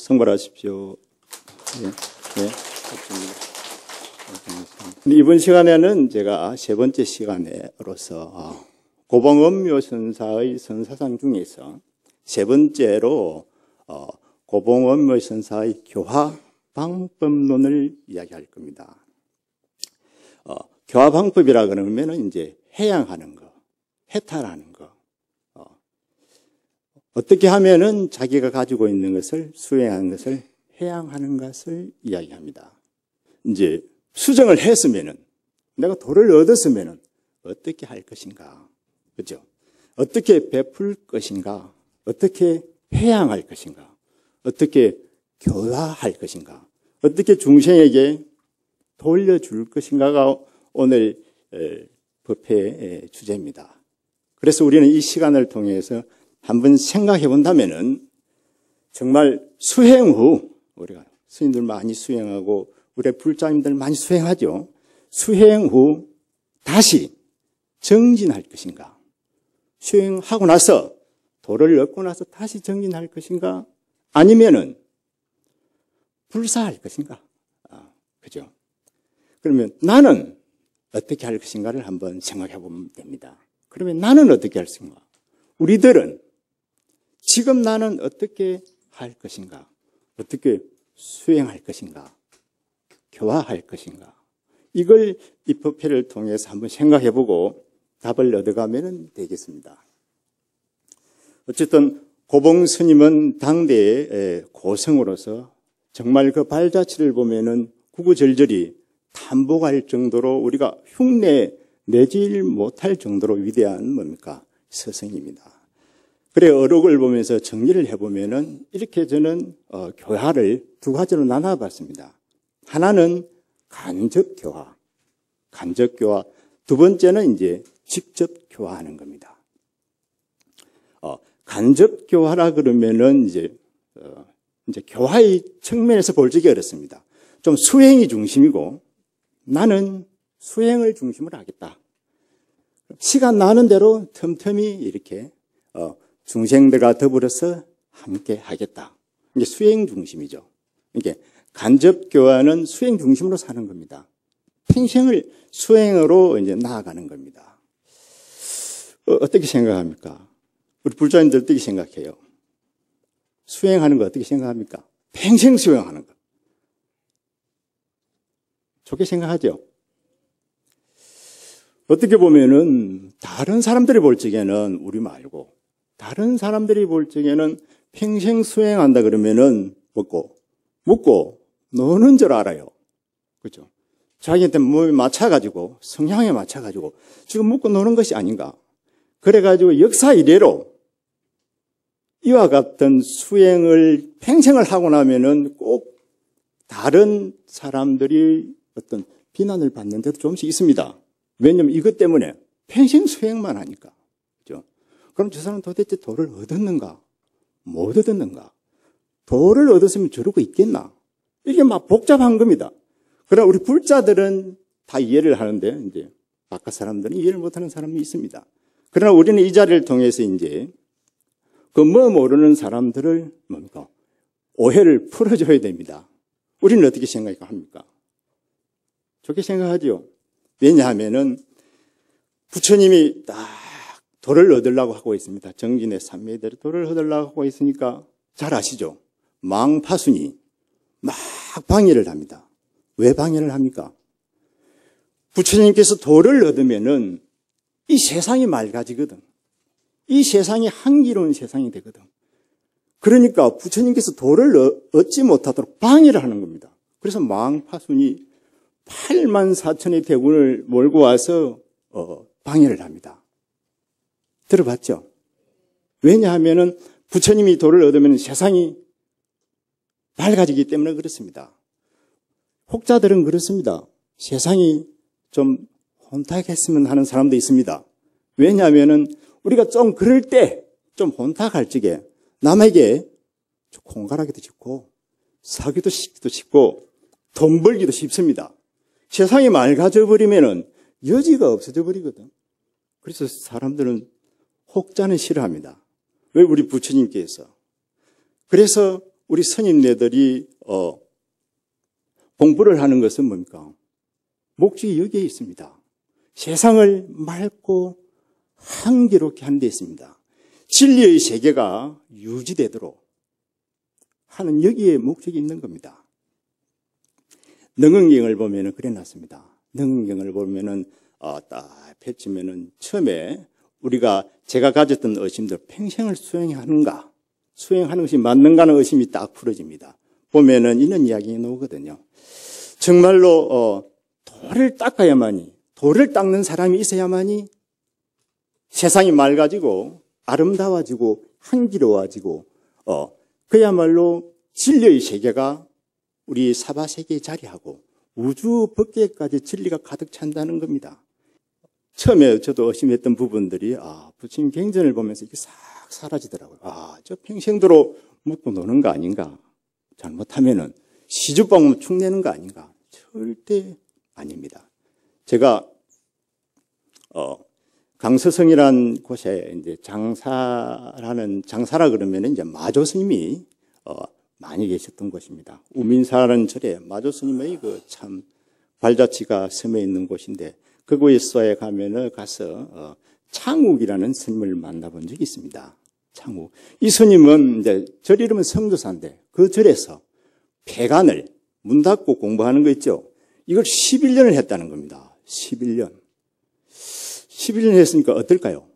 성불하십시오. 네, 네, 이번 시간에는 제가 세 번째 시간으로서 고봉엄묘 선사의 선사상 중에서 세 번째로 고봉엄묘 선사의 교화 방법론을 이야기할 겁니다. 교화 방법이라 그러면은 이제 해양하는 거, 해탈하는 거. 어떻게 하면은 자기가 가지고 있는 것을 수행하는 것을 해양하는 것을 이야기합니다. 이제 수정을 했으면은 내가 도를 얻었으면은 어떻게 할 것인가, 그렇죠? 어떻게 베풀 것인가, 어떻게 해양할 것인가, 어떻게 교화할 것인가, 어떻게 중생에게 돌려줄 것인가가 오늘 법회의 주제입니다. 그래서 우리는 이 시간을 통해서 한번 생각해 본다면은 정말 수행 후, 우리가 스님들 많이 수행하고 우리 불자님들 많이 수행하죠. 수행 후 다시 정진할 것인가, 수행하고 나서 도를 얻고 나서 다시 정진할 것인가, 아니면은 불사할 것인가. 그죠? 그러면 나는 어떻게 할 것인가를 한번 생각해 보면 됩니다. 그러면 나는 어떻게 할 것인가? 우리들은 지금 나는 어떻게 할 것인가? 어떻게 수행할 것인가? 교화할 것인가? 이걸 이 법회를 통해서 한번 생각해 보고 답을 얻어가면 되겠습니다. 어쨌든 고봉 스님은 당대의 고성으로서 정말 그 발자취를 보면은 구구절절히 탐복할 정도로 우리가 흉내 내질 못할 정도로 위대한 뭡니까? 스승입니다. 그래, 어록을 보면서 정리를 해보면은 이렇게 저는 교화를 두 가지로 나눠봤습니다. 하나는 간접교화, 간접교화. 두 번째는 이제 직접 교화하는 겁니다. 간접교화라 그러면은 이제 교화의 측면에서 볼 적이 어렵습니다. 좀 수행이 중심이고 나는 수행을 중심으로 하겠다. 시간 나는 대로 틈틈이 이렇게 중생들과 더불어서 함께 하겠다. 이게 수행 중심이죠. 이게 간접교화는 수행 중심으로 사는 겁니다. 평생을 수행으로 이제 나아가는 겁니다. 어떻게 생각합니까? 우리 불자님들 어떻게 생각해요? 수행하는 거 어떻게 생각합니까? 평생 수행하는 거. 좋게 생각하죠? 어떻게 보면은 다른 사람들이 볼 적에는 우리 말고 다른 사람들이 볼 적에는 평생 수행한다 그러면은 먹고 노는 줄 알아요. 그렇죠? 자기한테 몸에 맞춰가지고 성향에 맞춰가지고 지금 먹고 노는 것이 아닌가. 그래가지고 역사 이래로 이와 같은 수행을 평생을 하고 나면은 꼭 다른 사람들이 어떤 비난을 받는 데도 조금씩 있습니다. 왜냐하면 이것 때문에 평생 수행만 하니까. 그렇죠? 그럼 저 사람은 도대체 도를 얻었는가? 못 얻었는가? 도를 얻었으면 저러고 있겠나? 이게 막 복잡한 겁니다. 그러나 우리 불자들은 다 이해를 하는데, 이제 바깥 사람들은 이해를 못하는 사람이 있습니다. 그러나 우리는 이 자리를 통해서 이제 그 뭐 모르는 사람들을 뭡니까? 오해를 풀어줘야 됩니다. 우리는 어떻게 생각합니까? 좋게 생각하죠. 왜냐하면은 부처님이 딱 도를 얻으려고 하고 있습니다. 정진의 삼매대로 도를 얻으려고 하고 있으니까 잘 아시죠? 망파순이 막 방해를 합니다. 왜 방해를 합니까? 부처님께서 도를 얻으면은 이 세상이 맑아지거든. 이 세상이 향기로운 세상이 되거든. 그러니까 부처님께서 도를 얻지 못하도록 방해를 하는 겁니다. 그래서 망파순이 8만 4천의 대군을 몰고 와서 방해를 합니다. 들어봤죠? 왜냐하면은 부처님이 도를 얻으면 세상이 밝아지기 때문에 그렇습니다. 혹자들은 그렇습니다. 세상이 좀 혼탁했으면 하는 사람도 있습니다. 왜냐하면은 우리가 좀 그럴 때 좀 혼탁할 적에 남에게 공갈하기도 쉽고 사기도 쉽고 돈 벌기도 쉽습니다. 세상이 맑아져 버리면은 여지가 없어져 버리거든. 그래서 사람들은 혹자는 싫어합니다. 왜? 우리 부처님께서. 그래서 우리 스님네들이 공부를 하는 것은 뭡니까? 목적이 여기에 있습니다. 세상을 맑고 향기롭게 하는 데 있습니다. 진리의 세계가 유지되도록 하는 여기에 목적이 있는 겁니다. 능언경을 보면은 그래 놨습니다. 능언경을 보면은 딱 펼치면은 처음에 제가 가졌던 의심들 평생을 수행하는 것이 맞는가 하는 의심이 딱 풀어집니다. 보면은 이런 이야기 나오거든요. 정말로 돌을 닦는 사람이 있어야만이 세상이 맑아지고 아름다워지고 향기로워지고 그야말로 진리의 세계가 우리 사바세계에 자리하고 우주 법계까지 진리가 가득 찬다는 겁니다. 처음에 저도 의심했던 부분들이 부처님 경전을 보면서 이게 싹 사라지더라고요. 저 평생도로 묻고 노는 거 아닌가? 잘못하면은 시주방음 축내는 거 아닌가? 절대 아닙니다. 제가 강서성이라는 곳에 이제 장사라 그러면은 이제 마조 스님이 많이 계셨던 곳입니다. 우민사라는 절에 마조 스님의 참 발자취가 섬에 있는 곳인데 그곳에 가서 창욱이라는 스님을 만나본 적이 있습니다. 창욱. 이 스님은 이제 절 이름은 성조사인데 그 절에서 폐간을 문 닫고 공부하는 거 있죠. 이걸 11년을 했다는 겁니다. 11년 했으니까 어떨까요?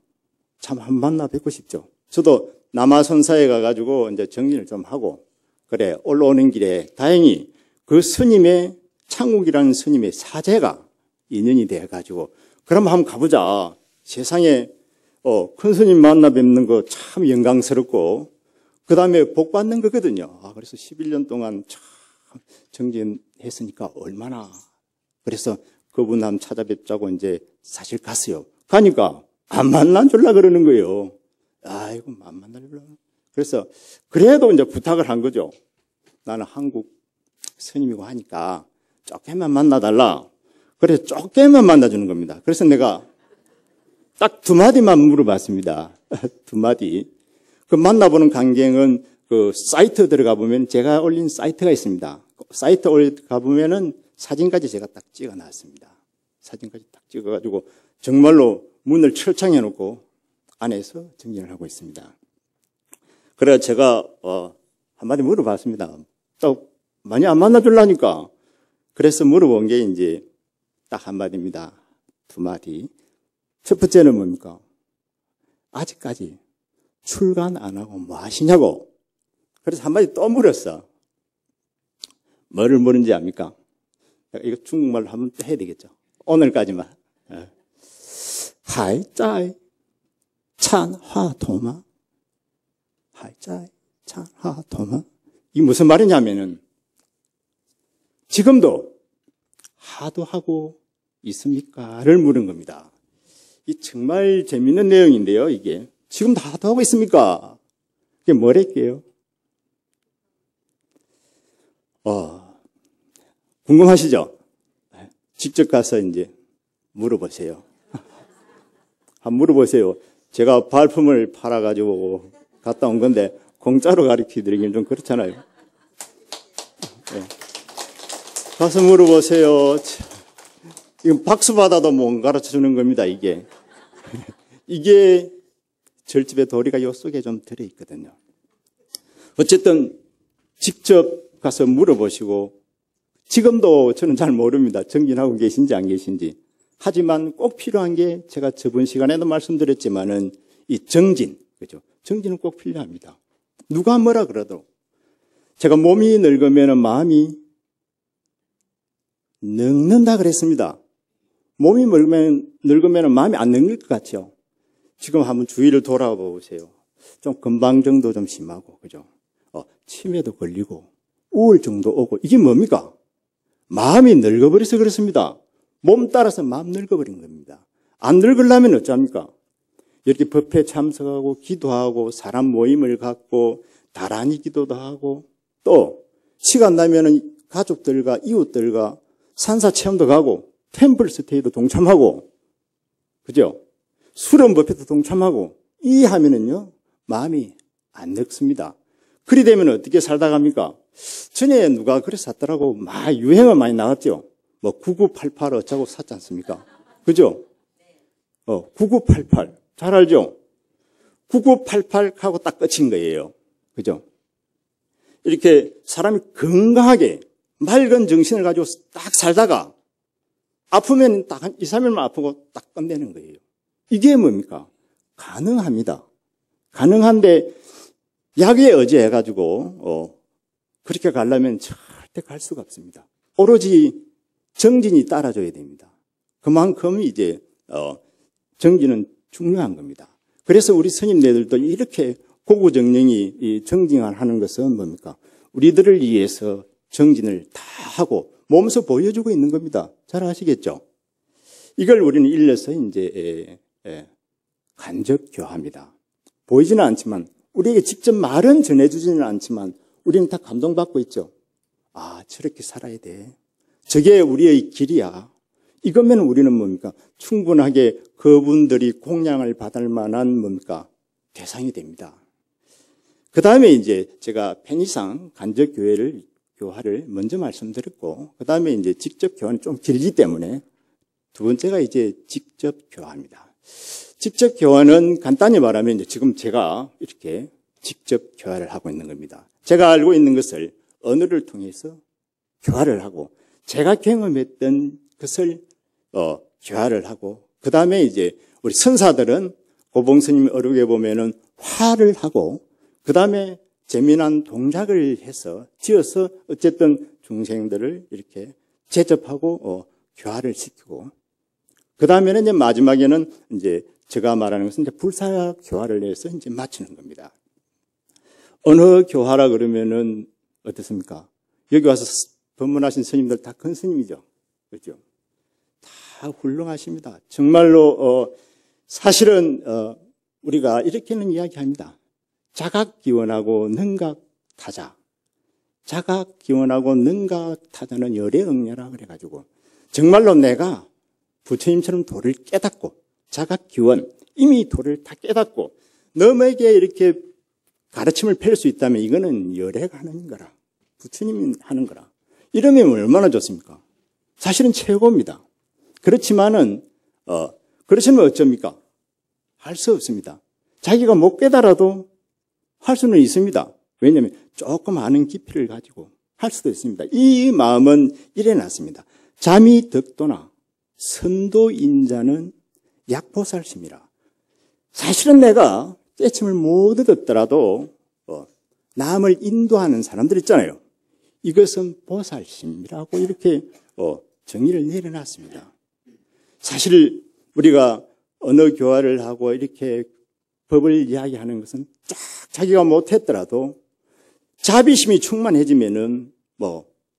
참 한 만나 뵙고 싶죠. 저도 남아선사에 가가지고 이제 정리를 좀 하고 그래 올라오는 길에 다행히 그 스님의 창욱이라는 스님의 사제가 인연이 돼가지고 그럼 한번 가보자. 세상에 큰 스님 만나 뵙는 거 참 영광스럽고 그 다음에 복 받는 거거든요. 그래서 11년 동안 참 정진했으니까 얼마나 그래서 그분 한번 찾아뵙자고 이제 사실 갔어요. 가니까 안 만나줄라 그러는 거예요. 이거 안 만나줄라. 그래서 그래도 이제 부탁을 한 거죠. 나는 한국 스님이고 하니까 조금만 만나달라. 그래서 조금만 만나주는 겁니다. 그래서 내가 딱 2마디만 물어봤습니다. 2마디. 그 만나보는 광경은 그 사이트 들어가 보면 제가 올린 사이트가 있습니다. 사이트 올가 보면은 사진까지 제가 딱 찍어 놨습니다. 사진까지 딱 찍어가지고 정말로 문을 철창해 놓고 안에서 정진을 하고 있습니다. 그래서 제가 한마디 물어봤습니다. 또 많이 안 만나주려니까. 그래서 물어본 게 이제 딱 한마디입니다. 2마디. 첫 번째는 뭡니까? 아직까지 출간 안 하고 뭐 하시냐고. 그래서 한마디 또 물었어. 뭐를 물은지 압니까? 이거 중국말로 한번 해야 되겠죠. 오늘까지만. 하이짜이 찬화도마. 하이짜이 찬화도마. 이게 무슨 말이냐면은 지금도 하도하고 있습니까?를 물은 겁니다. 이 정말 재밌는 내용인데요. 이게 지금도 하도하고 있습니까? 이게 뭐랄게요? 궁금하시죠? 직접 가서 이제 물어보세요. 한번 물어보세요. 제가 발품을 팔아가지고 갔다 온 건데 공짜로 가르쳐드리기는 좀 그렇잖아요. 네. 가서 물어보세요. 이건 박수 받아도 못 가르쳐주는 겁니다. 이게 절집의 도리가 요 속에 좀 들어있거든요. 어쨌든 직접 가서 물어보시고 지금도 저는 잘 모릅니다. 정진하고 계신지 안 계신지. 하지만 꼭 필요한 게 제가 저번 시간에도 말씀드렸지만은 이 정진, 그죠? 정진은 꼭 필요합니다. 누가 뭐라 그래도 제가 몸이 늙으면 마음이 늙는다 그랬습니다. 몸이 늙으면 마음이 안 늙을 것 같죠? 지금 한번 주위를 돌아보세요. 좀 건방정도 좀 심하고, 그죠? 치매도 걸리고, 우울증도 오고, 이게 뭡니까? 마음이 늙어버려서 그렇습니다. 몸 따라서 마음 늙어버린 겁니다. 안 늙으려면 어쩝니까? 이렇게 법회 참석하고, 기도하고, 사람 모임을 갖고, 다란이 기도도 하고, 또, 시간 나면은 가족들과 이웃들과 산사 체험도 가고, 템플 스테이도 동참하고, 그죠? 수련 법회도 동참하고, 이 하면은요, 마음이 안 늙습니다. 그리 되면 어떻게 살다 갑니까? 전에 누가 그래서 샀더라고. 막 유행어 많이 나왔죠. 뭐 9988 어쩌고 샀지 않습니까? 그죠? 9988. 잘 알죠? 9988 하고 딱 끝인 거예요. 그죠? 이렇게 사람이 건강하게 맑은 정신을 가지고 딱 살다가 아프면 딱 한 2, 3일만 아프고 딱 끝내는 거예요. 이게 뭡니까? 가능합니다. 가능한데 약에 의지해가지고 그렇게 가려면 절대 갈 수가 없습니다. 오로지 정진이 따라줘야 됩니다. 그만큼 이제 정진은 중요한 겁니다. 그래서 우리 스님네들도 이렇게 고구정령이 정진을 하는 것은 뭡니까? 우리들을 위해서 정진을 다 하고 몸소 보여주고 있는 겁니다. 잘 아시겠죠? 이걸 우리는 일러서 이제 간접교화입니다. 보이지는 않지만 우리에게 직접 말은 전해주지는 않지만 우리는 다 감동받고 있죠. 아, 저렇게 살아야 돼. 저게 우리의 길이야. 이거면 우리는 뭡니까? 충분하게 그분들이 공양을 받을 만한 뭡니까? 대상이 됩니다. 그 다음에 이제 제가 편의상 간접교화를 먼저 말씀드렸고, 그 다음에 이제 직접 교화는 좀 길기 때문에 두 번째가 이제 직접 교화입니다. 직접 교화는 간단히 말하면 이제 지금 제가 이렇게 직접 교화를 하고 있는 겁니다. 제가 알고 있는 것을 언어를 통해서 교화를 하고, 제가 경험했던 것을 교화를 하고, 그 다음에 이제 우리 선사들은 고봉스님 어록에 보면은 화를 하고, 그 다음에 재미난 동작을 해서 지어서 어쨌든 중생들을 이렇게 제접하고 교화를 시키고, 그 다음에는 이제 마지막에는 이제 제가 말하는 것은 이제 불사 교화를 해서 이제 마치는 겁니다. 언어 교화라 그러면은 어떻습니까? 여기 와서 법문하신 스님들 다 큰 스님이죠. 그렇죠? 다 훌륭하십니다. 정말로 사실은 우리가 이렇게는 이야기합니다. 자각기원하고 능각타자. 자각기원하고 능각타자는 열애응녀라 그래가지고 정말로 내가 부처님처럼 도를 깨닫고 자각기원 이미 도를 다 깨닫고 너에게 이렇게 가르침을 펼 수 있다면 이거는 열애가 하는 거라. 부처님이 하는 거라. 이러면 얼마나 좋습니까? 사실은 최고입니다. 그렇지만은 그러시면 어쩝니까? 할 수 없습니다. 자기가 못 깨달아도 할 수는 있습니다. 왜냐하면 조금 아는 깊이를 가지고 할 수도 있습니다. 이 마음은 이래놨습니다. 잠이 덕도나 선도인자는 약보살심이라. 사실은 내가 깨침을 못 얻었더라도 남을 인도하는 사람들 있잖아요. 이것은 보살심이라고 이렇게 정의를 내려놨습니다. 사실 우리가 언어 교화를 하고 이렇게 법을 이야기하는 것은 쫙 자기가 못했더라도 자비심이 충만해지면은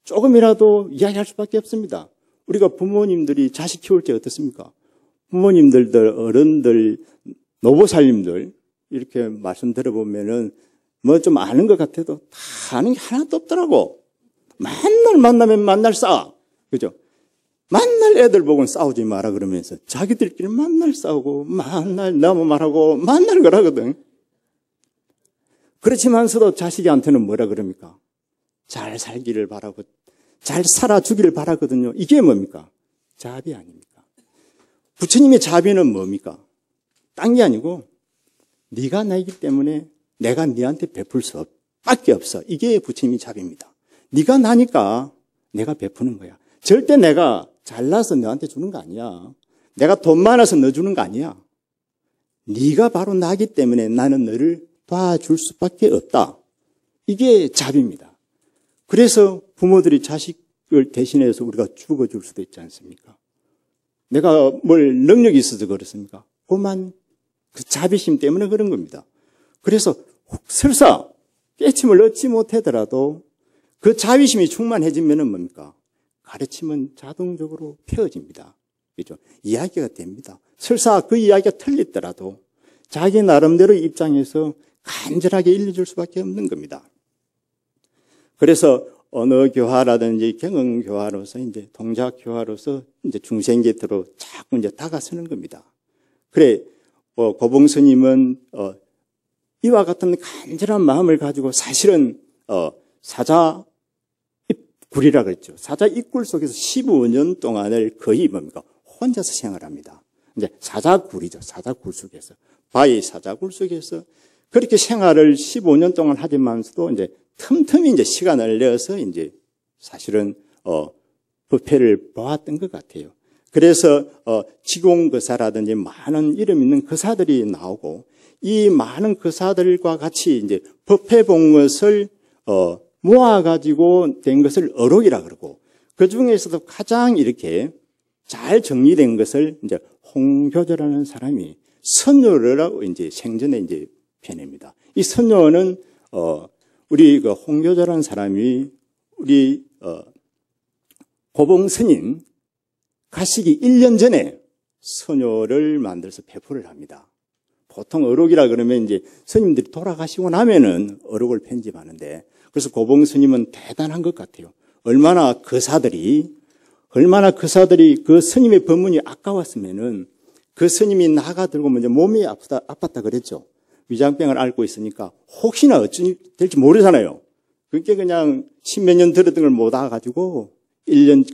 조금이라도 이야기할 수밖에 없습니다. 우리가 부모님들이 자식 키울 때 어떻습니까? 부모님들, 어른들, 노보살님들 이렇게 말씀 들어보면은 좀 아는 것 같아도 다 아는 게 하나도 없더라고. 만날 만나면 만날 싸워. 그죠? 만날 애들 보고는 싸우지 마라 그러면서 자기들끼리 만날 싸우고 만날 너무 말하고 만날 거라거든. 그렇지만서도 자식한테는 뭐라 그럽니까? 잘 살기를 바라고 잘 살아주기를 바라거든요. 이게 뭡니까? 자비 아닙니까? 부처님의 자비는 뭡니까? 딴 게 아니고 네가 나이기 때문에 내가 네한테 베풀 수밖에 없어. 이게 부처님의 자비입니다. 네가 나니까 내가 베푸는 거야. 절대 내가 잘나서 너한테 주는 거 아니야. 내가 돈 많아서 너 주는 거 아니야. 네가 바로 나기 때문에 나는 너를 도와줄 수밖에 없다. 이게 자비입니다. 그래서 부모들이 자식을 대신해서 우리가 죽어줄 수도 있지 않습니까? 내가 뭘 능력이 있어서 그렇습니까? 그만 그 자비심 때문에 그런 겁니다. 그래서 설사 깨침을 얻지 못하더라도 그 자비심이 충만해지면은 뭡니까? 가르침은 자동적으로 펴집니다. 그죠? 이야기가 됩니다. 설사 그 이야기가 틀리더라도 자기 나름대로 입장에서 간절하게 일러줄 수밖에 없는 겁니다. 그래서 언어 교화라든지 경영 교화로서 이제 동작 교화로서 이제 중생 곁으로 자꾸 이제 다가서는 겁니다. 그래, 고봉스님은 이와 같은 간절한 마음을 가지고 사실은 사자 굴이라 그랬죠. 사자 입굴 속에서 15년 동안을 거의 뭡니까? 혼자서 생활합니다. 이제 사자굴이죠. 사자굴 속에서. 바위 사자굴 속에서 그렇게 생활을 15년 동안 하지만서도 이제 틈틈이 이제 시간을 내어서 이제 사실은 부패를 보았던 것 같아요. 그래서 지공거사라든지 많은 이름 있는 거사들이 나오고 이 많은 거사들과 같이 이제 부패 본 것을 모아가지고 된 것을 어록이라 그러고 그 중에서도 가장 이렇게 잘 정리된 것을 이제 홍교조라는 사람이 선조라고 이제 생전에 이제 펴냅니다. 이 선조는 우리 그 홍교조라는 사람이 우리 고봉 스님 가시기 1년 전에 선조를 만들어서 배포를 합니다. 보통 어록이라 그러면 이제 스님들이 돌아가시고 나면은 어록을 편집하는데 그래서 고봉 스님은 대단한 것 같아요. 얼마나 거사들이 그 스님의 법문이 아까웠으면은 그 스님이 나가 들고 먼저 몸이 아팠다 그랬죠. 위장병을 앓고 있으니까 혹시나 어찌 될지 모르잖아요. 그렇게 그냥 십몇 년 들었던 걸 못 와가지고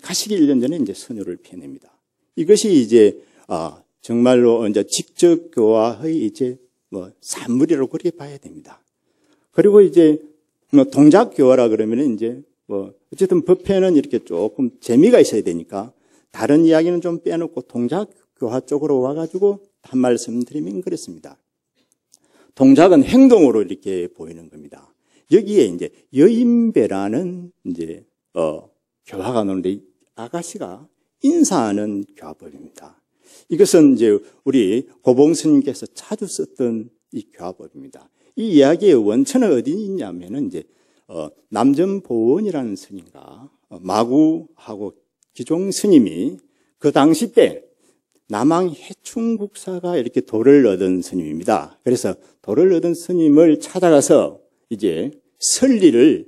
가시기 1년 전에 이제 선효를 펴냅니다. 이것이 이제 정말로 이제 직접 교화의 이제 산물이라고 그렇게 봐야 됩니다. 그리고 이제 동작 교화라 그러면은 이제 어쨌든 법회는 이렇게 조금 재미가 있어야 되니까 다른 이야기는 좀 빼놓고 동작 교화 쪽으로 와가지고 한 말씀 드리면 그렇습니다. 동작은 행동으로 이렇게 보이는 겁니다. 여기에 이제 여인배라는 이제 교화가 나오는데 아가씨가 인사하는 교화법입니다. 이것은 이제 우리 고봉 스님께서 자주 썼던 이 교화법입니다. 이 이야기의 원천은 어디 있냐면은 이제 남전보원이라는 스님과 마구하고 기종 스님이 그 당시 때 남항 해충국사가 이렇게 돌을 얻은 스님입니다. 그래서 돌을 얻은 스님을 찾아가서 이제 설리를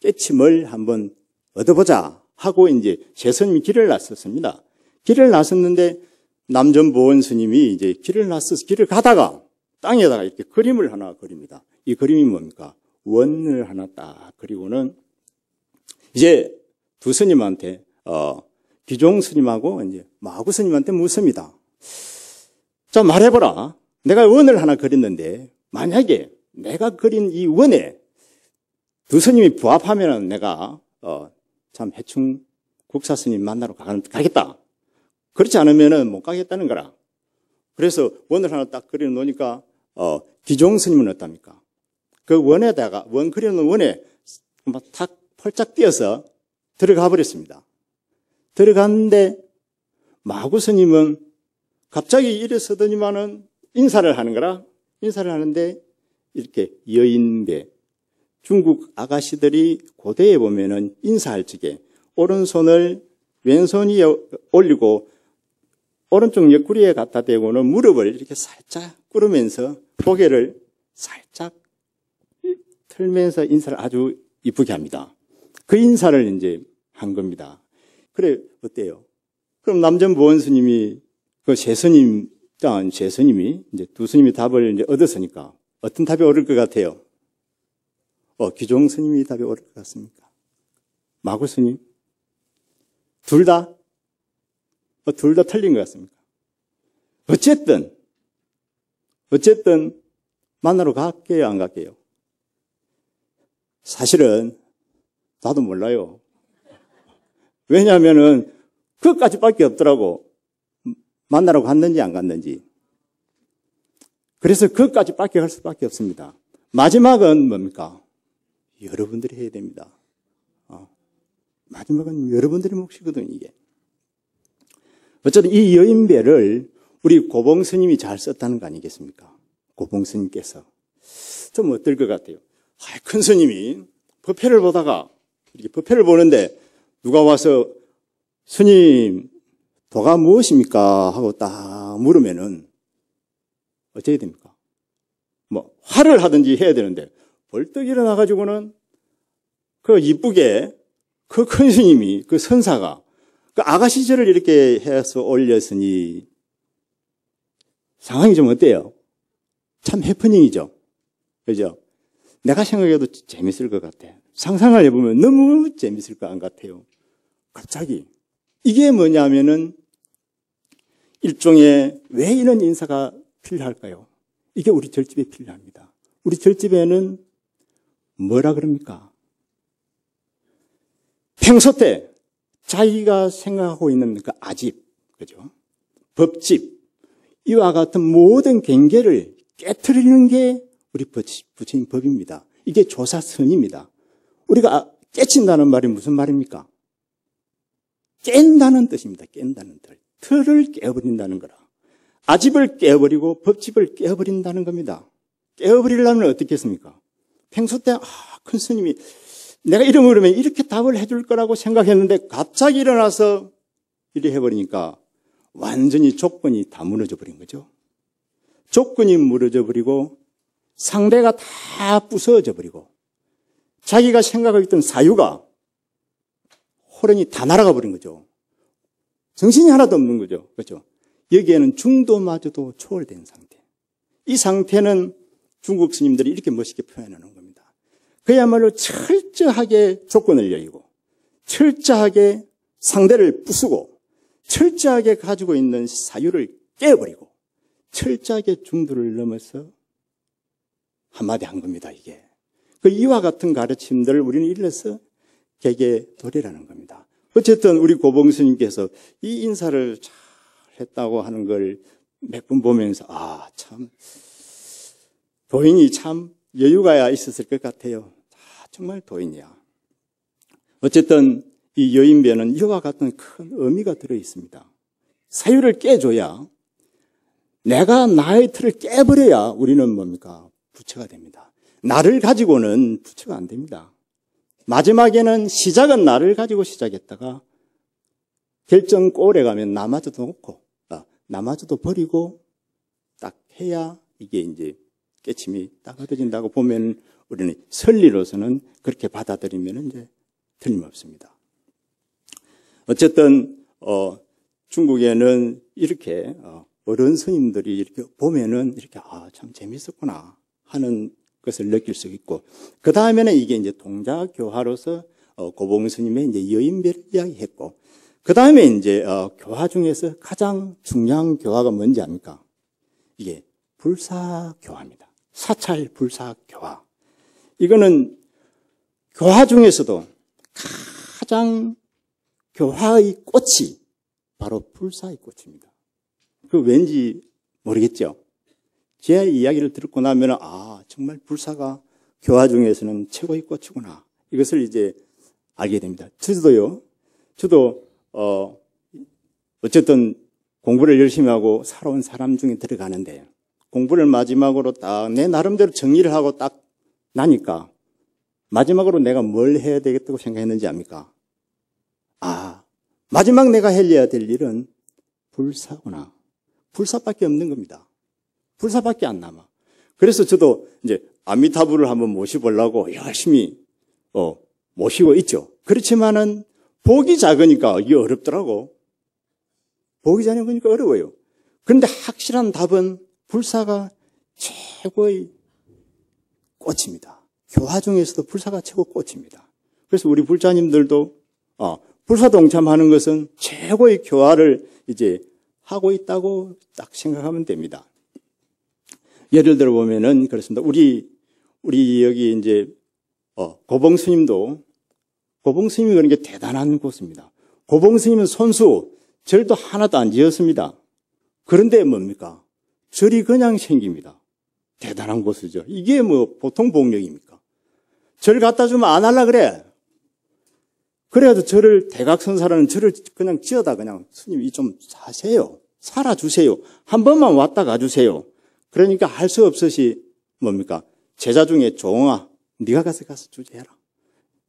깨침을 한번 얻어보자 하고 이제 세 스님이 길을 나섰습니다. 길을 나섰는데 남전보원 스님이 이제 길을 나서서 길을 가다가 땅에다가 이렇게 그림을 하나 그립니다. 이 그림이 뭡니까? 원을 하나 딱 그리고는 이제 두 스님한테 기종 스님하고 이제 마구 스님한테 묻습니다. 자, 말해보라. 내가 원을 하나 그렸는데 만약에 내가 그린 이 원에 두 스님이 부합하면은 내가 참 해충 국사 스님 만나러 가겠다. 그렇지 않으면은 못 가겠다는 거라. 그래서 원을 하나 딱 그려 놓으니까 기종 스님은 어떻답니까? 그 원에다가 원 그려놓은 원에 막 탁 펄짝 뛰어서 들어가 버렸습니다. 들어갔는데 마구 스님은 갑자기 일어서더니만은 인사를 하는 거라. 인사를 하는데 이렇게 여인배 중국 아가씨들이 고대에 보면은 인사할 적에 오른손을 왼손 위에 올리고 오른쪽 옆구리에 갖다 대고는 무릎을 이렇게 살짝 꿇으면서 고개를 살짝 틀면서 인사를 아주 이쁘게 합니다. 그 인사를 이제 한 겁니다. 그래, 어때요? 그럼 남전보원 스님이 그 세 스님이 이제 두 스님이 답을 이제 얻었으니까 어떤 답이 오를 것 같아요? 기종 스님이 답이 오를 것 같습니까? 마구 스님? 둘 다? 둘 다 틀린 것 같습니까? 어쨌든 만나러 갈게요, 안 갈게요? 사실은 나도 몰라요. 왜냐하면은 그것까지밖에 없더라고. 만나러 갔는지 안 갔는지. 그래서 그것까지밖에 갈 수밖에 없습니다. 마지막은 뭡니까? 여러분들이 해야 됩니다. 마지막은 여러분들의 몫이거든요, 이게. 어쨌든 이 여인배를 우리 고봉 스님이 잘 썼다는 거 아니겠습니까? 고봉 스님께서. 좀 어떨 것 같아요? 큰 스님이 법회를 보다가 이렇게 법회를 보는데 누가 와서 스님 도가 무엇입니까? 하고 딱 물으면은 어찌해야 됩니까? 화를 하든지 해야 되는데 벌떡 일어나가지고는 그 이쁘게 그 큰 스님이 그 선사가 그 아가씨절을 이렇게 해서 올렸으니 상황이 좀 어때요? 참 해프닝이죠. 그죠? 내가 생각해도 재밌을 것 같아. 상상을 해보면 너무 재밌을 것 같아요. 갑자기. 이게 뭐냐면은 일종의 왜 이런 인사가 필요할까요? 이게 우리 절집에 필요합니다. 우리 절집에는 뭐라 그럽니까? 평소 때 자기가 생각하고 있는 그 아집, 그죠? 법집, 이와 같은 모든 경계를 깨트리는 게 우리 부처님 법입니다. 이게 조사선입니다. 우리가 깨친다는 말이 무슨 말입니까? 깬다는 뜻입니다. 깬다는 뜻. 틀을 깨어버린다는 거라. 아집을 깨어버리고 법집을 깨어버린다는 겁니다. 깨어버리려면 어떻게 했습니까? 평소 때 큰 스님이 내가 이러면 그러면 이렇게 답을 해줄 거라고 생각했는데 갑자기 일어나서 이래 해버리니까 완전히 조건이 다 무너져 버린 거죠. 조건이 무너져 버리고 상대가 다 부서져 버리고 자기가 생각하고 있던 사유가 호련이 다 날아가 버린 거죠. 정신이 하나도 없는 거죠. 그렇죠? 여기에는 중도마저도 초월된 상태. 이 상태는 중국 스님들이 이렇게 멋있게 표현하는 겁니다. 그야말로 철저하게 조건을 여의고 철저하게 상대를 부수고 철저하게 가지고 있는 사유를 깨버리고 철저하게 중도를 넘어서 한마디 한 겁니다. 이게. 그 이와 같은 가르침들을 우리는 일러서 개개도리라는 겁니다. 어쨌든 우리 고봉스님께서 이 인사를 잘 했다고 하는 걸 몇 번 보면서 참 도인이 참 여유가 있었을 것 같아요. 정말 도인이야. 어쨌든 이 여인배는 이와 같은 큰 의미가 들어 있습니다. 사유를 깨줘야 내가 나의 틀을 깨버려야 우리는 뭡니까? 부처가 됩니다. 나를 가지고는 부처가 안 됩니다. 마지막에는 시작은 나를 가지고 시작했다가 결정골에 가면 나마저도 놓고 나마저도 버리고 딱 해야 이게 이제 깨침이 딱 얻어진다고 보면 우리는 선리로서는 그렇게 받아들이면 이제 틀림없습니다. 어쨌든 중국에는 이렇게 어른 스님들이 이렇게 보면은 이렇게 참 재밌었구나 하는 것을 느낄 수 있고 그 다음에는 이게 이제 동자교화로서 고봉 스님의 이제 여인배를 이야기했고 그 다음에 이제 교화 중에서 가장 중요한 교화가 뭔지 압니까? 이게 불사교화입니다. 사찰 불사교화. 이거는 교화 중에서도 가장 교화의 꽃이 바로 불사의 꽃입니다. 그 왠지 모르겠죠? 제 이야기를 듣고 나면 정말 불사가 교화 중에서는 최고의 꽃이구나. 이것을 이제 알게 됩니다. 저도 어쨌든 공부를 열심히 하고 살아온 사람 중에 들어가는데 공부를 마지막으로 딱 내 나름대로 정리를 하고 딱 나니까 마지막으로 내가 뭘 해야 되겠다고 생각했는지 압니까? 마지막 내가 해야 될 일은 불사구나. 불사밖에 없는 겁니다. 불사밖에 안 남아. 그래서 저도 이제 아미타불을 한번 모셔보려고 열심히 모시고 있죠. 그렇지만은 복이 작으니까 이게 어렵더라고. 복이 작으니까 어려워요. 그런데 확실한 답은 불사가 최고의 꽃입니다. 교화 중에서도 불사가 최고 꽃입니다. 그래서 우리 불자님들도 불사 동참하는 것은 최고의 교화를 이제 하고 있다고 딱 생각하면 됩니다. 예를 들어 보면은 그렇습니다. 우리 여기 이제 고봉 스님도 고봉 스님이 그런 게 대단한 곳입니다. 고봉 스님은 손수 절도 하나도 안 지었습니다. 그런데 뭡니까? 절이 그냥 생깁니다. 대단한 곳이죠. 이게 뭐 보통 복력입니까? 절 갖다 주면 안 하려 그래. 그래도 절을 대각선사라는 절을 그냥 지어다 그냥 스님이 좀 사세요. 살아주세요. 한 번만 왔다 가주세요. 그러니까 할 수 없으시 뭡니까? 제자 중에 종아 네가 가서 주제해라.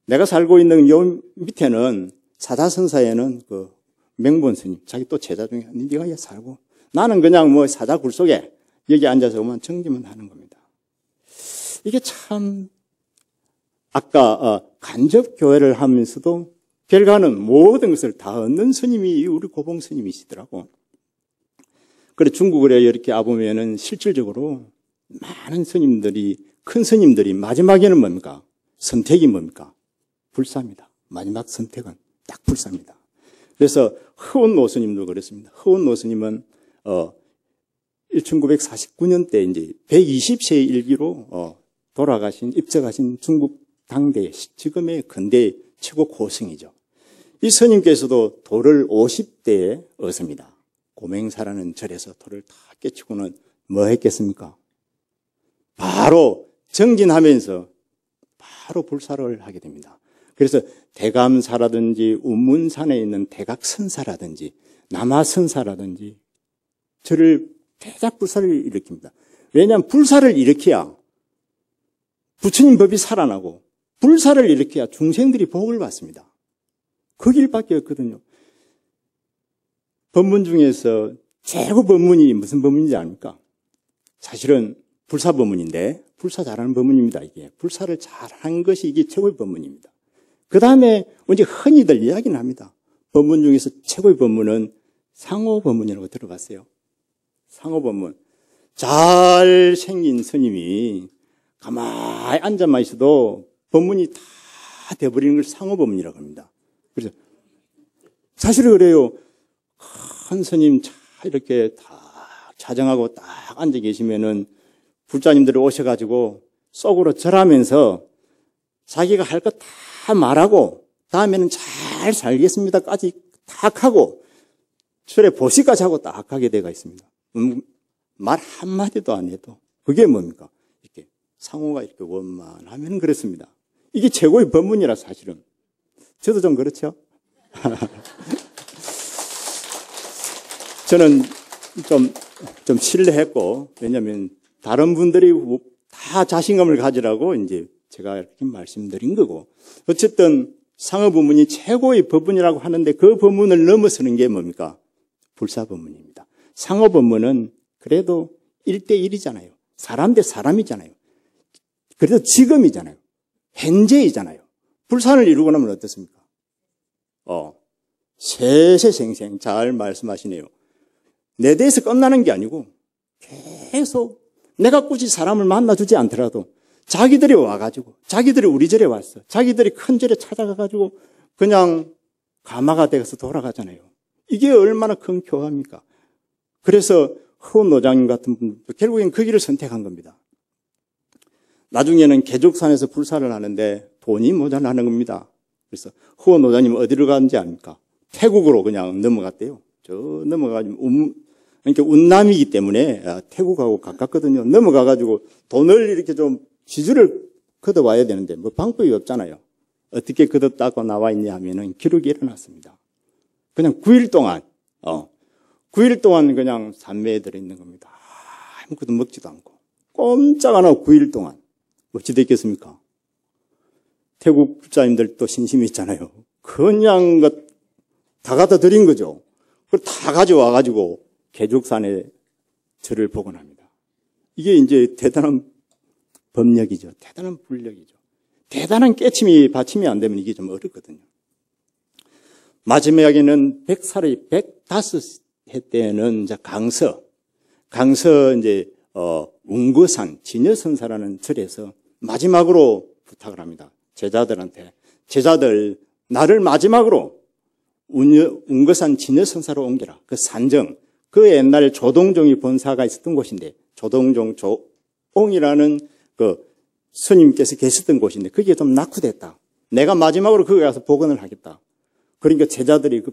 내가 살고 있는 요 밑에는 사자선사에는 그 맹본 스님 자기 또 제자 중에 네가 여기 살고 나는 그냥 뭐 사자 굴 속에 여기 앉아서만 정지만 하는 겁니다. 이게 참 아까 간접교회를 하면서도 결과는 모든 것을 다 얻는 스님이 우리 고봉 스님이시더라고. 그래 중국에 이렇게 와보면은 실질적으로 많은 스님들이 큰 스님들이 마지막에는 뭡니까? 선택이 뭡니까? 불사입니다. 마지막 선택은 딱 불사입니다. 그래서 허운노 스님도 그렇습니다. 허운노 스님은 1949년대 이제 120세의 일기로 돌아가신 입적하신 중국 당대 지금의 근대 최고 고승이죠. 이 스님께서도 돌을 50대에 얻습니다. 고맹사라는 절에서 돌을 다 깨치고는 뭐 했겠습니까? 바로 정진하면서 바로 불사를 하게 됩니다. 그래서 대감사라든지 운문산에 있는 대각선사라든지 남하선사라든지 절을 대작 불사를 일으킵니다. 왜냐하면 불사를 일으켜야 부처님 법이 살아나고 불사를 일으켜야 중생들이 복을 받습니다. 그 길밖에 없거든요. 법문 중에서 최고 법문이 무슨 법문인지 압니까? 사실은 불사 법문인데 불사 잘하는 법문입니다. 이게 불사를 잘한 것이 이게 최고의 법문입니다. 그 다음에 이제 흔히들 이야기는 합니다. 법문 중에서 최고의 법문은 상호 법문이라고 들어봤어요. 상호 법문. 잘생긴 스님이 가만히 앉아만 있어도 법문이 다 돼버리는 걸 상호 법문이라고 합니다. 그래서 사실은 그래요. 큰 스님 이렇게 다 자정하고 딱 앉아 계시면은 불자님들이 오셔가지고 속으로 절하면서 자기가 할 것 다 말하고 다음에는 잘 살겠습니다까지 딱 하고 절에 보시까지 하고 딱 하게 돼가 있습니다. 말 한마디도 안 해도 그게 뭡니까? 이렇게 상호가 이렇게 원만하면 그렇습니다. 이게 최고의 법문이라 사실은. 저도 좀 그렇죠? 저는 좀 신뢰했고, 왜냐하면 다른 분들이 다 자신감을 가지라고 이제 제가 이렇게 말씀드린 거고, 어쨌든 상어 법문이 최고의 법문이라고 하는데 그 법문을 넘어서는 게 뭡니까? 불사 법문입니다. 상어 법문은 그래도 1대1이잖아요. 사람 대 사람이잖아요. 그래도 지금이잖아요. 현재이잖아요. 불사를 이루고 나면 어떻습니까? 세세생생 잘 말씀하시네요. 내 대해서 끝나는 게 아니고 계속 내가 굳이 사람을 만나주지 않더라도 자기들이 와가지고 자기들이 우리 절에 왔어. 자기들이 큰 절에 찾아가가지고 그냥 가마가 돼서 돌아가잖아요. 이게 얼마나 큰 교화입니까? 그래서 허운 노장님 같은 분도 결국엔 그 길을 선택한 겁니다. 나중에는 개족산에서 불사를 하는데 돈이 모자라는 겁니다. 그래서 허운 노장님 어디로 가는지 압니까? 태국으로 그냥 넘어갔대요. 저 넘어가가지고 그러니까 운남이기 때문에 태국하고 가깝거든요. 넘어가가지고 돈을 이렇게 좀 지주를 걷어와야 되는데 뭐 방법이 없잖아요. 어떻게 걷었다고 나와 있냐 하면은 기록이 일어났습니다. 그냥 9일 동안 9일 동안 그냥 산매에 들어있는 겁니다. 아무것도 먹지도 않고 꼼짝 안 하고 9일 동안 어찌 됐겠습니까? 태국 불자님들도 신심이 있잖아요. 그냥 다 갖다 드린 거죠. 그걸 다 가져와가지고 개족산에 절을 복원합니다. 이게 이제 대단한 법력이죠. 대단한 불력이죠. 대단한 깨침이 받침이 안 되면 이게 좀 어렵거든요. 마지막에는 100살의 105해 때는 이제 강서 이제 웅거산 진여선사라는 절에서 마지막으로 부탁을 합니다. 제자들한테 제자들 나를 마지막으로 웅거산 진여선사로 옮겨라. 그 산정 그 옛날 조동종이 본사가 있었던 곳인데 조동종 조옹이라는 그 스님께서 계셨던 곳인데 그게 좀 낙후됐다. 내가 마지막으로 거기 가서 복원을 하겠다. 그러니까 제자들이 그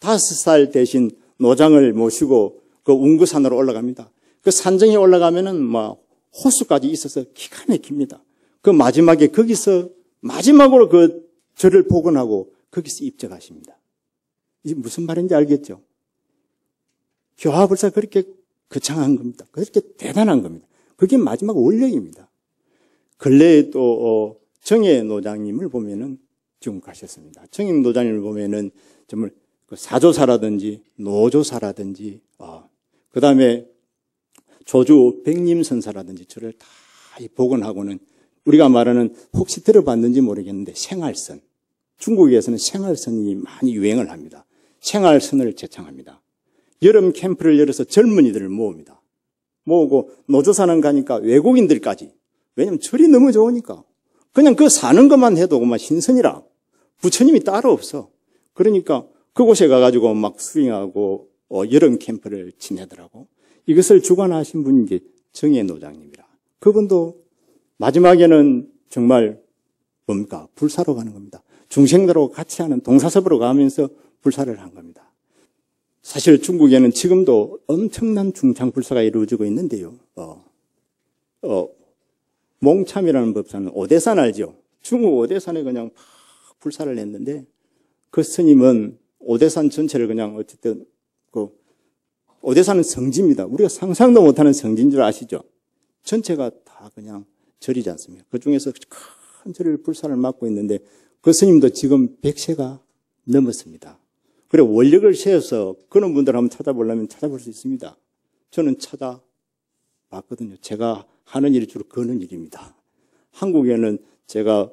105살 대신 노장을 모시고 그 웅거산으로 올라갑니다. 그 산정에 올라가면은 막 호수까지 있어서 기가 막힙니다. 그 마지막에 거기서 마지막으로 그 절을 복원하고 거기서 입적하십니다. 이게 무슨 말인지 알겠죠? 교화불사 그렇게 거창한 겁니다. 그렇게 대단한 겁니다. 그게 마지막 원력입니다. 근래에 또 정혜 노장님을 보면은 지금 가셨습니다. 정혜 노장님을 보면은 정말 사조사라든지 노조사라든지 그 다음에 조주 백림선사라든지 저를 다 복원하고는 우리가 말하는 혹시 들어봤는지 모르겠는데 생활선. 중국에서는 생활선이 많이 유행을 합니다. 생활선을 제창합니다. 여름 캠프를 열어서 젊은이들을 모읍니다. 모으고 노조사는 가니까 외국인들까지 왜냐면 절이 너무 좋으니까. 그냥 그 사는 것만 해도 막 신선이라. 부처님이 따로 없어. 그러니까 그곳에 가가지고 막 수행하고 여름 캠프를 지내더라고. 이것을 주관하신 분이 이제 정혜 노장님이라. 그분도 마지막에는 정말 뭡니까? 불사로 가는 겁니다. 중생들하고 같이 하는 동사섭으로 가면서 불사를 한 겁니다. 사실 중국에는 지금도 엄청난 중창불사가 이루어지고 있는데요. 몽참이라는 법사는 오대산 알죠? 중국 오대산에 그냥 불사를 냈는데 그 스님은 오대산 전체를 그냥 어쨌든 오대산은 성지입니다. 우리가 상상도 못하는 성지인 줄 아시죠? 전체가 다 그냥 절이지 않습니까? 그 중에서 큰 절을 불사를 맡고 있는데 그 스님도 지금 100세가 넘었습니다. 그리고 원력을 세워서 그런 분들 한번 찾아보려면 찾아볼 수 있습니다. 저는 찾아봤거든요. 제가 하는 일이 주로 그런 일입니다. 한국에는 제가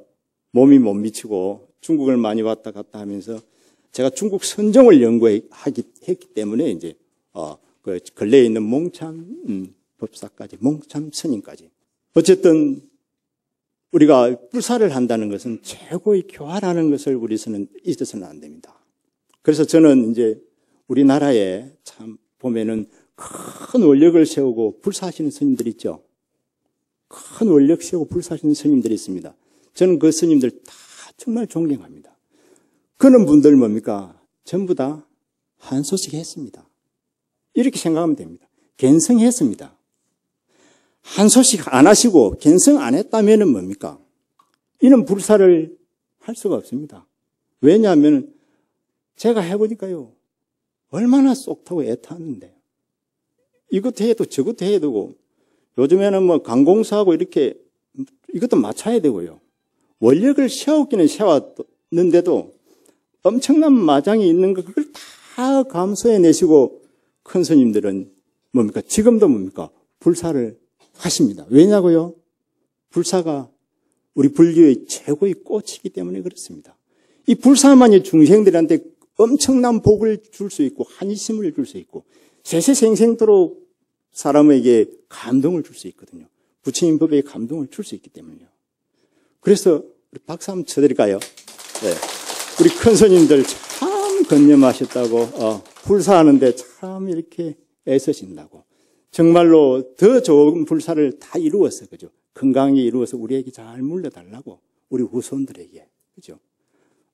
몸이 못 미치고 중국을 많이 왔다 갔다 하면서 제가 중국 선정을 연구했기 때문에 이제 그 근래에 있는 몽참 법사까지, 몽참 스님까지. 어쨌든 우리가 불사를 한다는 것은 최고의 교화라는 것을 우리서는 잊어서는 안 됩니다. 그래서 저는 이제 우리나라에 참 보면은 큰 원력을 세우고 불사하시는 스님들 있죠. 큰 원력 세우고 불사하시는 스님들이 있습니다. 저는 그 스님들 다 정말 존경합니다. 그런 분들 뭡니까? 전부 다 한소식 했습니다. 이렇게 생각하면 됩니다. 견성했습니다. 한소식 안 하시고 견성 안 했다면 뭡니까? 이는 불사를 할 수가 없습니다. 왜냐하면 제가 해보니까요. 얼마나 쏙 타고 애타는데. 이것도 해도 저것도 해야 되고 요즘에는 뭐 관공서하고 이렇게 이것도 맞춰야 되고요. 원력을 세우기는 세웠는데도 엄청난 마장이 있는 거 그걸 다 감수해내시고 큰 스님들은 뭡니까? 지금도 뭡니까? 불사를 하십니다. 왜냐고요? 불사가 우리 불교의 최고의 꽃이기 때문에 그렇습니다. 이 불사만이 중생들한테 엄청난 복을 줄 수 있고 한심을 줄 수 있고 세세생생토록 사람에게 감동을 줄 수 있거든요. 부처님 법에 감동을 줄 수 있기 때문이요. 그래서 우리 박수 한번 쳐드릴까요? 네. 우리 큰 스님들 참 건념하셨다고 불사하는데 참 이렇게 애쓰신다고. 정말로 더 좋은 불사를 다 이루었어요. 그죠? 건강히 이루어서 우리에게 잘 물려달라고. 우리 후손들에게. 그죠?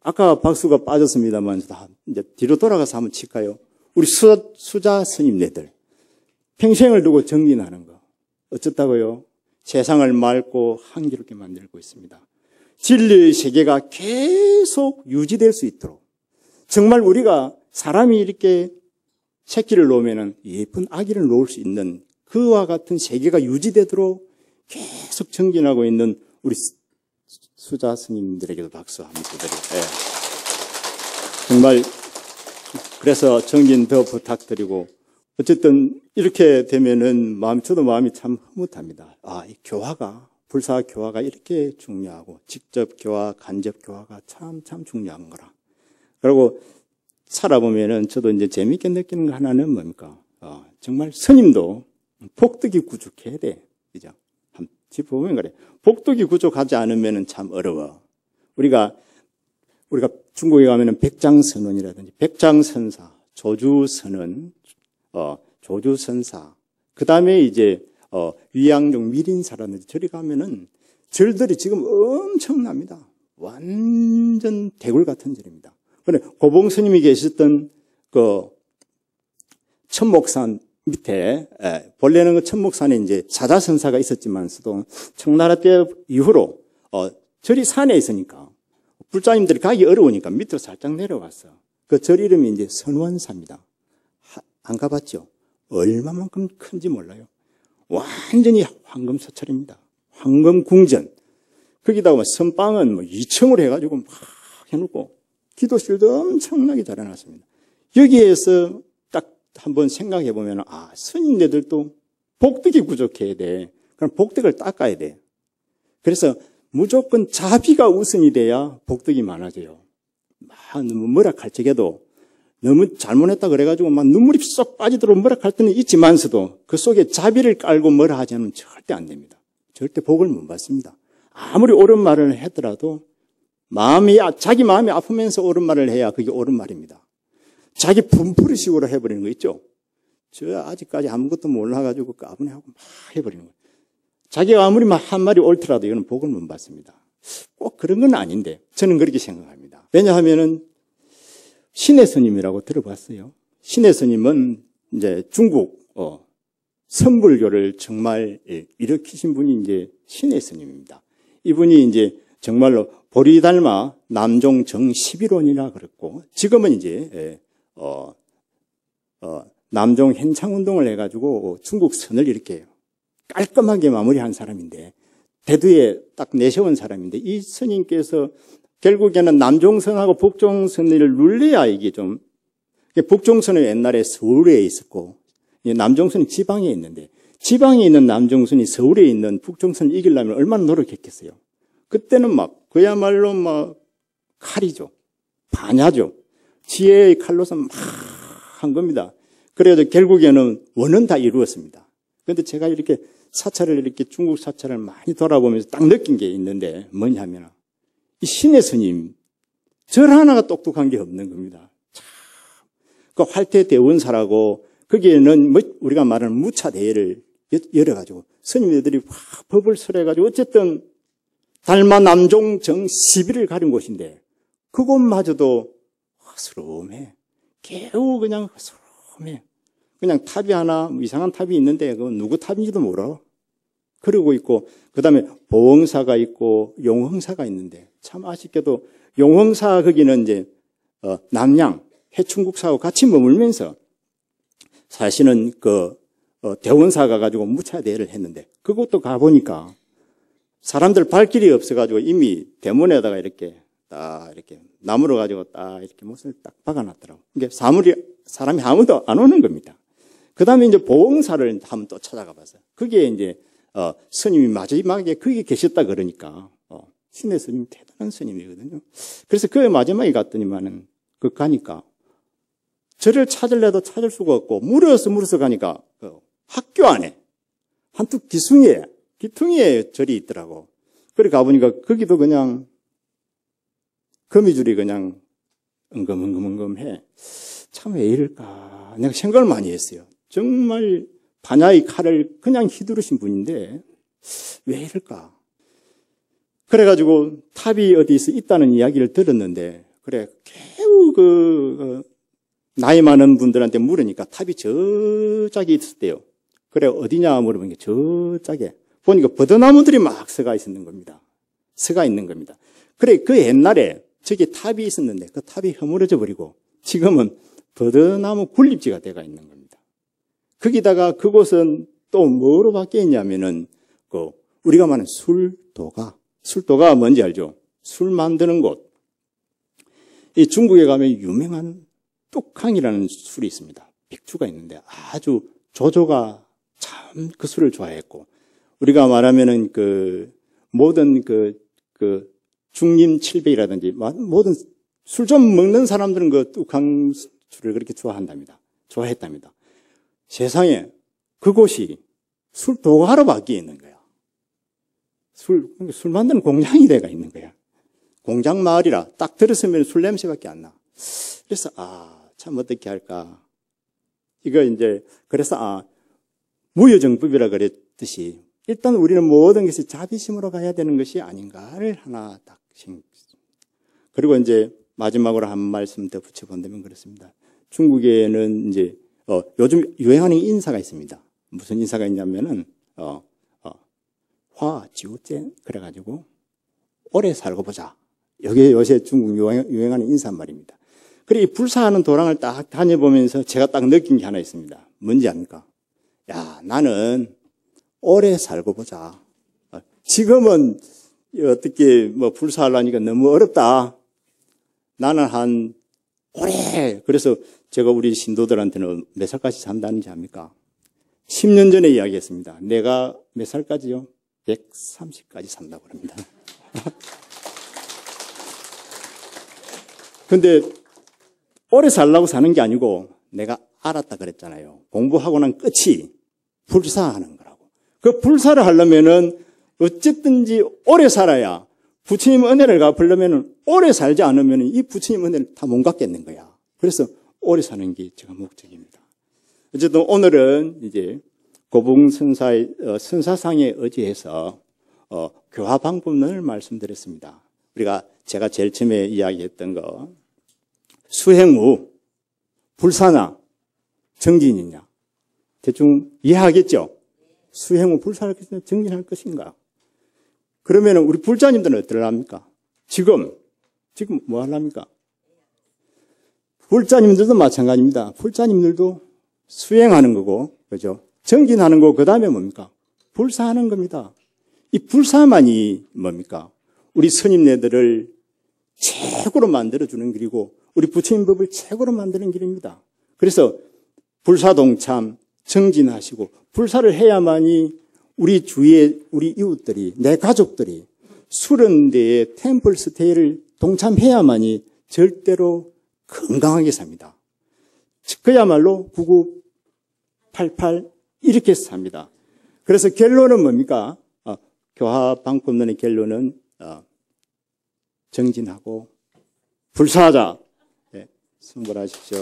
아까 박수가 빠졌습니다만, 이제 뒤로 돌아가서 한번 칠까요? 우리 수자 스님네들. 평생을 두고 정진하는 거. 어쩌다고요? 세상을 맑고 한기롭게 만들고 있습니다. 진리의 세계가 계속 유지될 수 있도록. 정말 우리가 사람이 이렇게 새끼를 놓으면 예쁜 아기를 놓을 수 있는 그와 같은 세계가 유지되도록 계속 정진하고 있는 우리 수자 스님들에게도 박수 한번 드리고. 네. 정말 그래서 정진 더 부탁드리고 어쨌든 이렇게 되면은 저도 마음이 참 흐뭇합니다. 이 교화가 불사 교화가 이렇게 중요하고 직접 교화, 간접 교화가 참 중요한 거라. 그리고 살아보면은 저도 이제 재밌게 느끼는 거 하나는 뭡니까? 정말 스님도 복덕이 구축해야 돼. 그죠? 한번 짚어보면 그래. 복덕이 구축하지 않으면은 참 어려워. 우리가 중국에 가면은 백장선원이라든지 백장선사, 조주선원, 조주선사, 그 다음에 이제 위양종 미린사라든지 저리 가면은 절들이 지금 엄청납니다. 완전 대굴 같은 절입니다. 그런데 고봉 스님이 계셨던 그 천목산 밑에 본래는 그 천목산에 이제 사자선사가 있었지만서도 청나라 때 이후로 절이 산에 있으니까 불자님들이 가기 어려우니까 밑으로 살짝 내려왔어. 그 절 이름이 이제 선원사입니다. 안 가봤죠? 얼마만큼 큰지 몰라요. 완전히 황금 서찰입니다. 황금 궁전. 거기다가 선방은 2층으로 해가지고 막 해놓고 기도실도 엄청나게 잘 해놨습니다. 여기에서 딱 한번 생각해 보면 스님네들도 복덕이 부족해야 돼. 그럼 복덕을 닦아야 돼. 그래서 무조건 자비가 우선이 돼야 복덕이 많아져요. 너무 뭐라 할적에도 너무 잘못했다 그래가지고 막 눈물이 쏙 빠지도록 뭐라 할 때는 있지만서도 그 속에 자비를 깔고 뭐라 하지 않으면 절대 안 됩니다. 절대 복을 못 받습니다. 아무리 옳은 말을 하더라도 자기 마음이 아프면서 옳은 말을 해야 그게 옳은 말입니다. 자기 분풀이식으로 해버리는 거 있죠. 저 아직까지 아무것도 몰라가지고 까부네하고 막 해버리는 거예요. 자기가 아무리 한 말이 옳더라도 이거는 복을 못 받습니다. 꼭 그런 건 아닌데 저는 그렇게 생각합니다. 왜냐하면은 신의 스님이라고 들어봤어요. 신의 스님은 이제 중국 선불교를 정말 일으키신 분이 이제 신의 스님입니다. 이분이 이제 정말로 보리달마 남종 정11원이라 그랬고 지금은 이제 남종 현창운동을 해가지고 중국 선을 이렇게 깔끔하게 마무리한 사람인데 대두에 딱 내세운 사람인데 이 스님께서 결국에는 남종선하고 북종선을 눌려야 이게 좀 북종선은 옛날에 서울에 있었고 남종선이 지방에 있는데 지방에 있는 남종선이 서울에 있는 북종선을 이기려면 얼마나 노력했겠어요. 그때는 막 그야말로 막 칼이죠. 반야죠. 지혜의 칼로서 막 한 겁니다. 그래도 결국에는 원은 다 이루었습니다. 그런데 제가 이렇게 사찰을 이렇게 중국 사찰을 많이 돌아보면서 딱 느낀 게 있는데 뭐냐면 이 신의 스님 절 하나가 똑똑한 게 없는 겁니다. 참. 그 활태대원사라고 거기에는 우리가 말하는 무차대회를 열어가지고 스님들이 법을 설해가지고 어쨌든 달마 남종 정 10일을 가린 곳인데 그곳마저도 허스름해. 겨우 그냥 허스름해. 그냥 탑이 하나 이상한 탑이 있는데 그건 누구 탑인지도 몰라. 그러고 있고 그다음에 보흥사가 있고 용흥사가 있는데 참 아쉽게도 용흥사 거기는 이제 남양 해충국사하고 같이 머물면서 사실은 대원사가 가지고 무차대회를 했는데 그것도 가보니까 사람들 발길이 없어가지고 이미 대문에다가 이렇게 딱 이렇게 나무로 가지고 딱 이렇게 못을 딱 박아놨더라고. 이게 사람이 아무도 안 오는 겁니다. 그 다음에 이제 보흥사를 한번 또 찾아가 봤어요. 그게 이제 스님이 마지막에 거기 계셨다 그러니까 신의 스님 대단한 스님이거든요. 그래서 그 마지막에 갔더니만은 그 가니까 저를 찾으려도 찾을 수가 없고 물어서 가니까 학교 안에 한두 기퉁이에 절이 있더라고. 그래 가보니까 거기도 그냥 거미줄이 그냥 엉금해. 참 왜 이럴까? 내가 생각을 많이 했어요. 정말 반야의 칼을 그냥 휘두르신 분인데 왜 이럴까? 그래가지고 탑이 어디서 있다는 이야기를 들었는데 그래 겨우 나이 많은 분들한테 물으니까 탑이 저짝에 있었대요. 그래 어디냐 물어보니까 저짝에 보니까 버드나무들이 막 서가 있는 겁니다. 그래 그 옛날에 저기 탑이 있었는데 그 탑이 허물어져 버리고 지금은 버드나무 굴립지가 돼가 있는 겁니다. 거기다가 그곳은 또 뭐로 바뀌어 있냐면은 우리가 말하는 술도가 뭔지 알죠? 술 만드는 곳. 이 중국에 가면 유명한 뚝항이라는 술이 있습니다. 백주가 있는데 아주 조조가 참 그 술을 좋아했고 우리가 말하면은 모든 중림 칠백이라든지 모든 술 좀 먹는 사람들은 그 뚝항 술을 그렇게 좋아했답니다. 세상에 그곳이 술도가로 바뀌어 있는 거야. 술 만드는 공장이 돼가 있는 거야. 공장 마을이라 딱 들었으면 술 냄새밖에 안 나. 그래서 참 어떻게 할까. 이거 이제 그래서 무효정법이라 그랬듯이 일단 우리는 모든 것이 자비심으로 가야 되는 것이 아닌가를 하나 딱 그리고 이제 마지막으로 한 말씀 더 붙여본다면 그렇습니다. 중국에는 이제 요즘 유행하는 인사가 있습니다. 무슨 인사가 있냐면은 화지우젠 그래가지고 오래 살고 보자. 여기 요새 중국 유행하는 인사말입니다. 그리고 이 불사하는 도랑을 딱 다녀보면서 제가 딱 느낀 게 하나 있습니다. 뭔지 압니까? 야, 나는 오래 살고 보자. 지금은 어떻게 불사하려니까 너무 어렵다. 나는 오래. 그래서 제가 우리 신도들한테는 몇 살까지 산다는지 압니까? 10년 전에 이야기했습니다. 내가 몇 살까지요? 130까지 산다고 합니다. 근데 오래 살라고 사는 게 아니고 내가 알았다 그랬잖아요. 공부하고 난 끝이 불사하는 거라고. 그 불사를 하려면은 어쨌든지 오래 살아야 부처님 은혜를 갚으려면 오래 살지 않으면 이 부처님 은혜를 다 못 갚겠는 거야. 그래서 오래 사는 게 제가 목적입니다. 어쨌든 오늘은 이제 고봉 선사의 선사상에 의지해서 교화 방법론을 말씀드렸습니다. 제가 제일 처음에 이야기했던 거 수행 후 불사나 정진이냐 대충 이해하겠죠? 수행 후 불사할 것인가 정진할 것인가? 그러면 우리 불자님들은 어떠랍니까? 지금 뭐 하랍니까? 불자님들도 마찬가지입니다. 불자님들도 수행하는 거고, 그죠? 정진하는 거, 그 다음에 뭡니까? 불사하는 겁니다. 이 불사만이 뭡니까? 우리 스님네들을 최고로 만들어주는 길이고, 우리 부처님 법을 최고로 만드는 길입니다. 그래서 불사동참, 정진하시고, 불사를 해야만이 우리 주위에 우리 이웃들이, 내 가족들이 수련대에 템플 스테이를 동참해야만이 절대로 건강하게 삽니다. 그야말로 9988 이렇게 삽니다. 그래서 결론은 뭡니까? 교화 방법론의 결론은 정진하고 불사하자. 네, 승부하십시오.